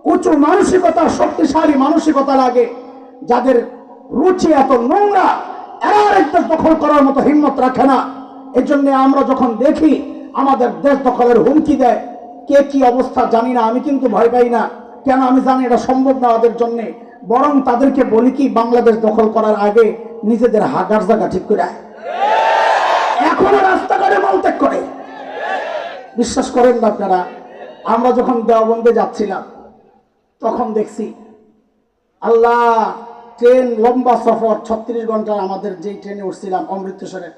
উঁচু মানসিকতা, শক্তিশালী মানসিকতা লাগে, যাদের রুচি এত নোংরা, এরা আরেক দেশ দখল করার মতো হিম্মত রাখে না। এই জন্য আমরা যখন দেখি আমাদের দেশ দখলের হুমকি দেয়, কে কি অবস্থা জানি না, আমি কিন্তু ভয় পাই না। কেন? আমি জানি এটা সম্ভব না ওদের জন্য। বরং তাদেরকে বলি কি, বাংলাদেশ দখল করার আগে নিজেদের হাগার জায়গা ঠিক করে আয়। এখনো রাস্তাঘাটে মলত্যাগ করে। বিশ্বাস করেন না আপনারা, আমরা যখন দেওবন্দে যাচ্ছিলাম তখন দেখছি, আল্লাহ, ট্রেন লম্বা সফর, 36 ঘন্টা আমাদের যেই ট্রেনে উঠছিলাম অমৃতসরে,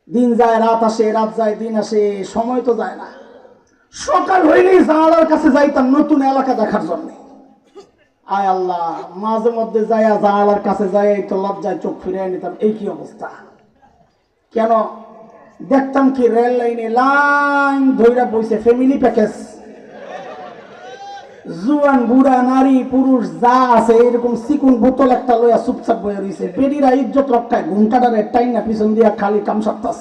দিন যায় রাত আসে, রাত যায় দিন আসে, সময় তো যায় না। সকাল হইলেই জানালার কাছে যাইতাম নতুন এলাকা দেখার জন্য। আয় আল্লাহ, মাঝে মধ্যে যাইয়া জানালার কাছে যাই তো লজ্জায় চোখ ফিরে নিতাম, এই কি অবস্থা। কেন? দেখতাম কি রেল লাইনে লাইন ধইরা বইছে ফ্যামিলি প্যাকেজ, জুয়ান বুড়া নারী পুরুষ যা আছে এরকম চিকুন বোতল একটা লইয়া চুপচাপ বয়ে রয়েছে। বেডিরা ইজ্জত রক্ষায় ঘুমটাটারে টাইম না পিছন দিয়া খালি কাম সারতাস।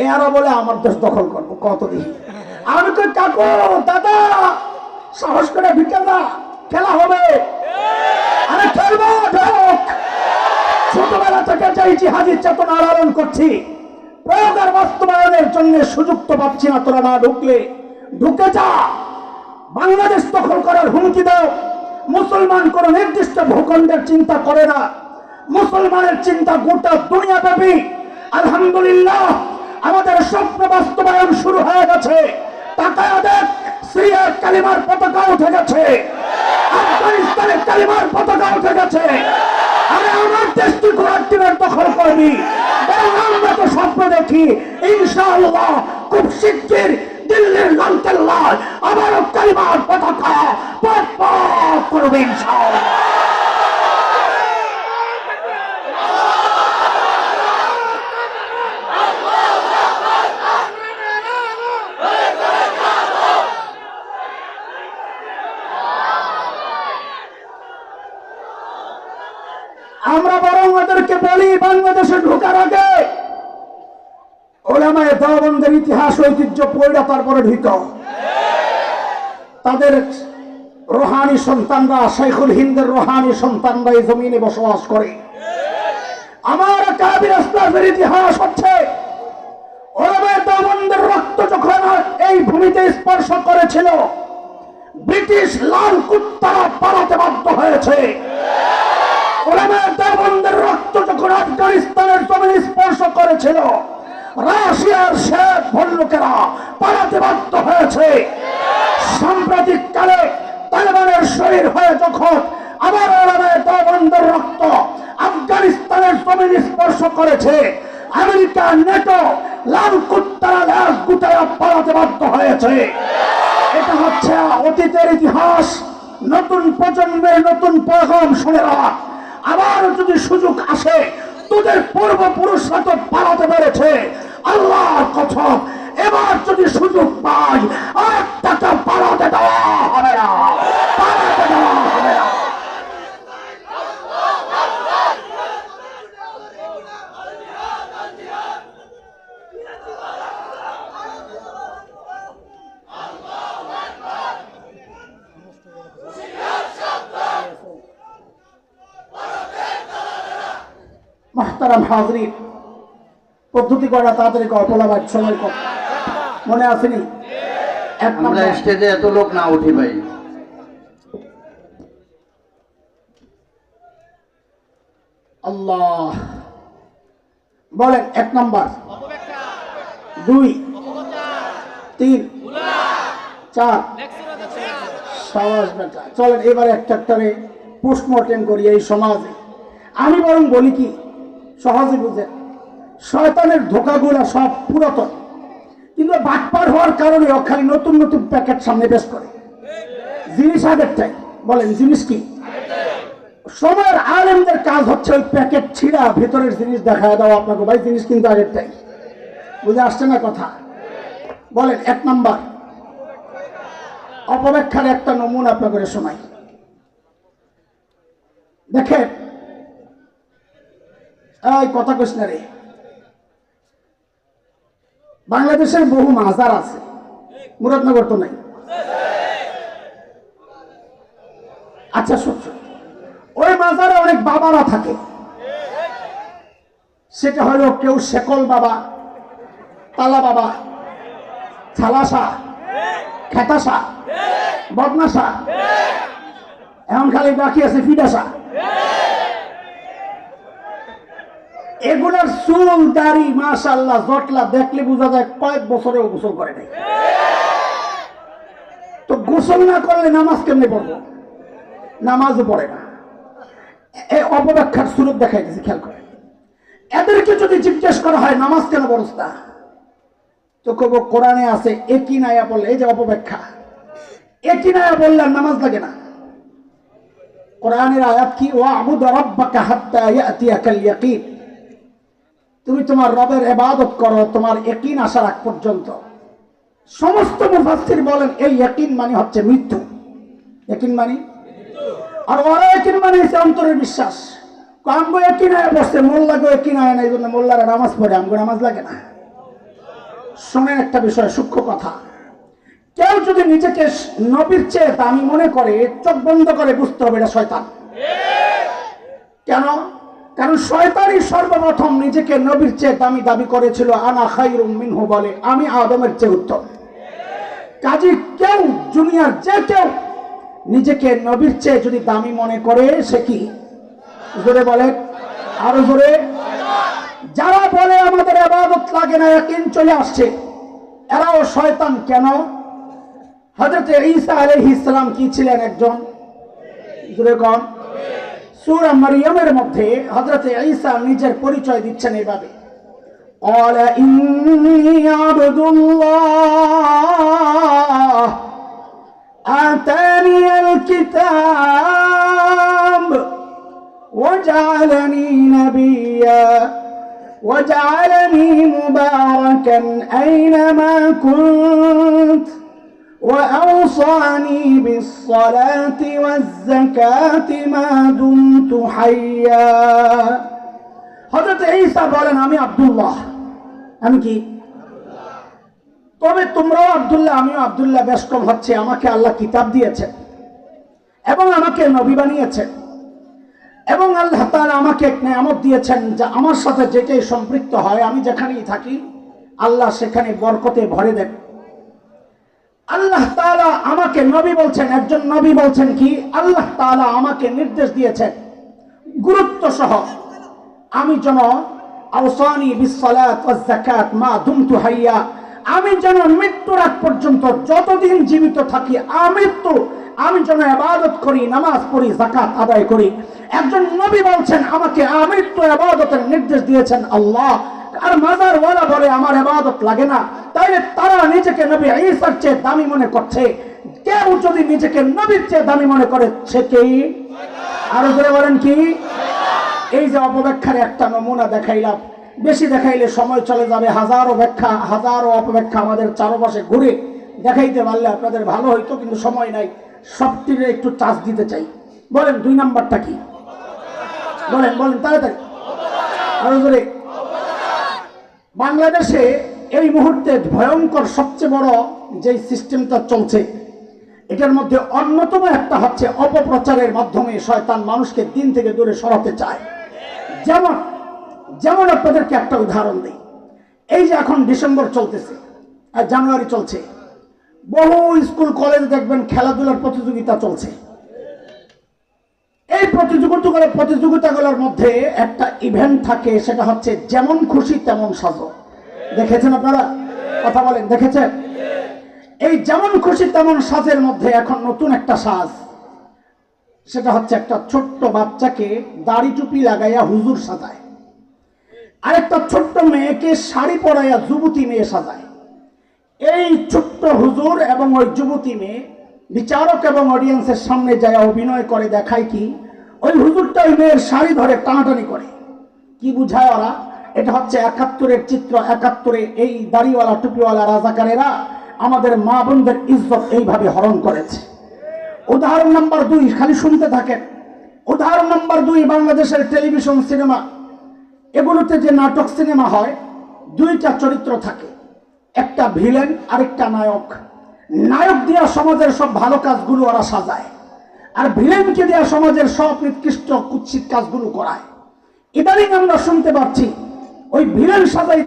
এরা বলে আমার দেশ দখল করবো, কত দিন। আমি তো কাকু দাদা সাহস করে ভিটা না, খেলা হবে। আরে খেলবো, ছোটবেলা থেকে যে জিহাদি চেতনা লালন করছি, প্রয়োগ আর বাস্তবায়নের জন্য সুযোগ তো পাচ্ছি না। তোরা না ঢুকলে ঢুকে যা। বাংলাদেশ দখল করার হুমকি দাও। মুসলমান কোন নির্দিষ্ট ভূখণ্ডের চিন্তা করে না, মুসলমানের চিন্তা গোটা দুনিয়াব্যাপী। আলহামদুলিল্লাহ, আমাদের স্বপ্ন বাস্তবায়ন শুরু হয়ে গেছে। তাকায়া দেখ, সিরিয়ার কালিমার পতাকা উঠে গেছে, আফগানিস্তানের কালিমার পতাকা উঠে গেছে। আরে আমার দেশটি ঘোরার দিনের দখল করবি। আমরা তো স্বপ্ন দেখি ইনশাআল্লাহ খুব শিগগির দিল্লির লালকেল্লায় আবারও কালিমার পতাকা পথ করবে ইনশাআল্লাহ। আমরা বরং ওদেরকে বলি, বাংলাদেশে ঢোকার আগে ওলামায়ে দেওবন্দের ইতিহাস ঐতিহ্য পড়া তারপরে ঢুক। তাদের রোহানি সন্তানরা, শাইখুল হিন্দের রোহানি সন্তানরা এই জমিনে বসবাস করে। আমার কাবির ইসলামের ইতিহাস হচ্ছে, ওলামায়ে দেওবন্দের রক্ত যখন এই ভূমিতে স্পর্শ করেছিল, ব্রিটিশ লাল কুত্তারা পালাতে বাধ্য হয়েছে। ওলামায়ে দেওবন্দের রক্ত যখন আফগানিস্তানের জমিনে স্পর্শ করেছিল, রাশিয়ার শেখ ভল্লুকেরা পালাতে বাধ্য হয়েছে। সাম্প্রতিক কালে তালেবানের শরীর হয়ে যখন আবার ওলামায়ে দেওবন্দের রক্ত আফগানিস্তানের জমিনে স্পর্শ করেছে, আমেরিকা, নেটো, লাল কুত্তারা ল্যাস গুটায়া পালাতে বাধ্য হয়েছে। এটা হচ্ছে অতীতের ইতিহাস। নতুন প্রজন্মের নতুন পেগাম শুনে রাখ। আবার যদি সুযোগ আসে, তোদের পূর্বপুরুষরা তো পালাতে পেরেছে, আল্লাহর কসম এবার যদি সুযোগ পাই আর টাকা পালাতে দেওয়া হবে না, পালাতে দেওয়া হবে না। মুহতারাম হাজরিন, পদ্ধতি করা তাড়াতাড়ি অপলাবাদ সময় কর, মনে আসেনি? আমরা স্টেজে এত লোক না উঠি ভাই। আল্লাহ বলেন, 1 নাম্বার, 2, 3, 4। সাবাস বেটা। চলেন এবারে একটা পোস্টমর্টেম করি এই সমাজে। আমি বরং বলি কি, সহজে বুঝেন, শয়তানের ধোকাগুলা সব পুরাতন, কিন্তু বাটপার হওয়ার কারণে খালি নতুন নতুন প্যাকেট সামনে পেশ করে। জিনিস আগেরটাই। বলেন জিনিস কি? সময়ের আলেমদের কাজ হচ্ছে ওই প্যাকেট ছিঁড়া ভেতরের জিনিস দেখায় দাও আপনাকে, ভাই জিনিস কিন্তু আগেরটাই। বুঝে আসছে না কথা? বলেন 1 নাম্বার, অপব্যাখ্যার একটা নমুনা আপনাকে শোনাই। দেখেন, এই কথা কইস না রে, বাংলাদেশের বহু মাজার আছে, মুরাদনগর তো নাই। আচ্ছা শুনছো, ওই মাজারে অনেক বাবারা থাকে। সেটা হলো কেউ শেকল বাবা, তালা বাবা, ছালাসা, খেতাসা, বদনাসা, এখন খালি বাকি আছে ফিডাসা। এগুলার চুল দাড়ি মাশাআল্লাহ জটলা দেখলে বোঝা যায় কয়েক বছরেও গোসল করে নাই। তো গোসল না করলে নামাজ কেমনে পড়বো? নামাজও পড়ে না। এই অপব্যাখ্যার সুরত দেখাইতেছি, খেয়াল করে। এদেরকে যদি জিজ্ঞেস করা হয় নামাজ কেন পড়ছ না, তো কব কোরআনে আছে একই নায়া বললে, এই যে অপব্যাখ্যা, একই নায়া বললে নামাজ লাগে না। কোরআনের আয়াত কি? ওয়া'বুদ রাব্বাকা হাত্তা ইয়াতিয়াকাল ইয়াকিন, তুমি তোমার রবের ইবাদত করো তোমার ইয়াকিন আসার আগ পর্যন্ত। সমস্ত মুফাসসির বলেন এই ইয়াকিন মানে হচ্ছে মৃত্যু। ইয়াকিন মানে, আর ওরা ইয়াকিন মানে হচ্ছে অন্তরের বিশ্বাস। আমগো ইয়াকিন আয়া বসে, মোল্লাগো ইয়াকিন আয়া না, এই জন্য মোল্লারা নামাজ পড়ে, আমগো নামাজ লাগে না। শোনেন একটা বিষয়, সূক্ষ্ম কথা। কেউ যদি নিজেকে নবীর চেয়ে দামি মনে করে, চোখ বন্ধ করে বুঝতে হবে এটা শয়তান। কেন? কারণ শয়তানই সর্বপ্রথম নিজেকে নবীর চেয়ে দামি দাবি করেছিল। আনা খায়রুম মিনহু বলে, আমি আদমের চেয়ে উত্তম। কাজী কেউ, দুনিয়ার যে কেউ নিজেকে নবীর চেয়ে যদি দামি মনে করে, সে কি? জোরে বলে, আরো জোরে। যারা বলে আমাদের ইবাদত লাগে না, ইয়াকিন চলে আসছে, এরাও শয়তান। কেন? হযরত ঈসা আলাইহিস সালাম কি ছিলেন? একজন, জোরে কোন? সূরা মারইয়ামের মধ্যে হযরত ঈসা নিজের পরিচয় দিচ্ছেন এইভাবে, ক্বালা ইন্নী আবদুল্লাহ আতানিয়াল কিতাব ওয়াজআলানি নাবিয়্যা وجعلني مباركا أينما كنت وأوصاني بالصلاة والزكاة ما دمت حيا। হযরত ঈসা বলেন আমি আব্দুল্লাহ। আমি কি? তবে তোমরাও আব্দুল্লাহ, আমিও আব্দুল্লাহ। বেশ কম হচ্ছে, আমাকে আল্লাহ কিতাব দিয়েছেন এবং আমাকে নবী বানিয়েছেন, এবং আল্লাহ তাআলা আমাকে এক নেয়ামত দিয়েছেন যা আমার সাথে যেটাই সম্পৃক্ত হয়, আমি যেখানেই থাকি আল্লাহ সেখানে বরকতে ভরে দেন। আল্লাহ তাআলা আমাকে নবী বলছেন, একজন নবী বলছেন কি? আল্লাহ তাআলা আমাকে নির্দেশ দিয়েছেন গুরুত্ব সহ, আমি যেন আওসানি বিসসালাত ওয়াজ যাকাত মা দুমতু হাইয়া, আমি যেন মৃত্যুর আগ পর্যন্ত যতদিন জীবিত থাকি আমি যেন ইবাদত করি, নামাজ পড়ি, যাকাত আদায় করি। একজন নবী বলছেন আমাকে আমৃত্যু ইবাদতের নির্দেশ দিয়েছেন আল্লাহ। আর মাজার ওয়ালা বলে আমার ইবাদত লাগে না, তাইলে তারা নিজেকে নবী ঈসার চেয়ে দামি মনে করছে। কেউ যদি নিজেকে নবীর চেয়ে দামি মনে করে, সে কি? আরো জোরে বলেন কি? এই যে অপব্যাখ্যার একটা নমুনা দেখাইলাম, বেশি দেখাইলে সময় চলে যাবে। হাজারো ব্যাখ্যা, হাজারো অপব্যাখ্যা আমাদের চারপাশে ঘুরে দেখাইতে পারলে আপনাদের ভালো হইতো, কিন্তু সময় নাই। সবটির একটু চার্জ দিতে চাই। বলেন 2 নাম্বারটা কি? বলেন বলেন তাড়াতাড়ি, আরো জোরে। বাংলাদেশে এই মুহূর্তে ভয়ঙ্কর সবচেয়ে বড় যে সিস্টেমটা চলছে, এটার মধ্যে অন্যতম একটা হচ্ছে অপপ্রচারের মাধ্যমে শয়তান মানুষকে দিন থেকে দূরে সরাতে চায়। যেমন আপনাদেরকে একটা উদাহরণ দিই। এই যে এখন ডিসেম্বর চলতেছে আর জানুয়ারি চলছে, বহু স্কুল কলেজ দেখবেন খেলাধুলার প্রতিযোগিতা চলছে। এই প্রতিযোগিতাগুলোর মধ্যে একটা ইভেন্ট থাকে, সেটা হচ্ছে যেমন খুশি তেমন সাজো। দেখেছেন আপনারা? কথা বলেন, দেখেছেন? এই যেমন খুশি তেমন সাজের মধ্যে এখন নতুন একটা সাজ, সেটা হচ্ছে একটা ছোট্ট বাচ্চাকে দাড়ি টুপি লাগাইয়া হুজুর সাজায়, আরেকটা ছোট্ট মেয়েকে শাড়ি পরাইয়া যুবতী মেয়ে সাজায়। এই ছোট্ট হুজুর এবং ওই যুবতী মেয়ে বিচারক এবং অডিয়েন্সের সামনে যায় অভিনয় করে, দেখায় কি ওই হুজুরটা ওই মেয়ের শাড়ি ধরে টানাটানি করে। কি বুঝায় ওরা? এটা হচ্ছে 71-এর চিত্র। 71-এ এই দাড়িওয়ালা টুপিওয়ালা রাজাকারেরা আমাদের মা বোনদের ইজ্জত এইভাবে হরণ করেছে। উদাহরণ নাম্বার 2, খালি শুনতে থাকেন। উদাহরণ নাম্বার 2, বাংলাদেশের টেলিভিশন সিনেমা, এগুলোতে যে নাটক সিনেমা হয়, 2টা চরিত্র থাকে, একটা ভিলেন আরেকটা নায়ক। নায়ক দিয়া সমাজের সব ভালো কাজগুলো ওরা সাজায়, আর ভিলেনকে দেয়া সমাজের সব নিকৃষ্ট কুৎসিত কাজগুলো করায়। ইদানিং আমরা শুনতে পাচ্ছি ওই ভিলেন সাজাই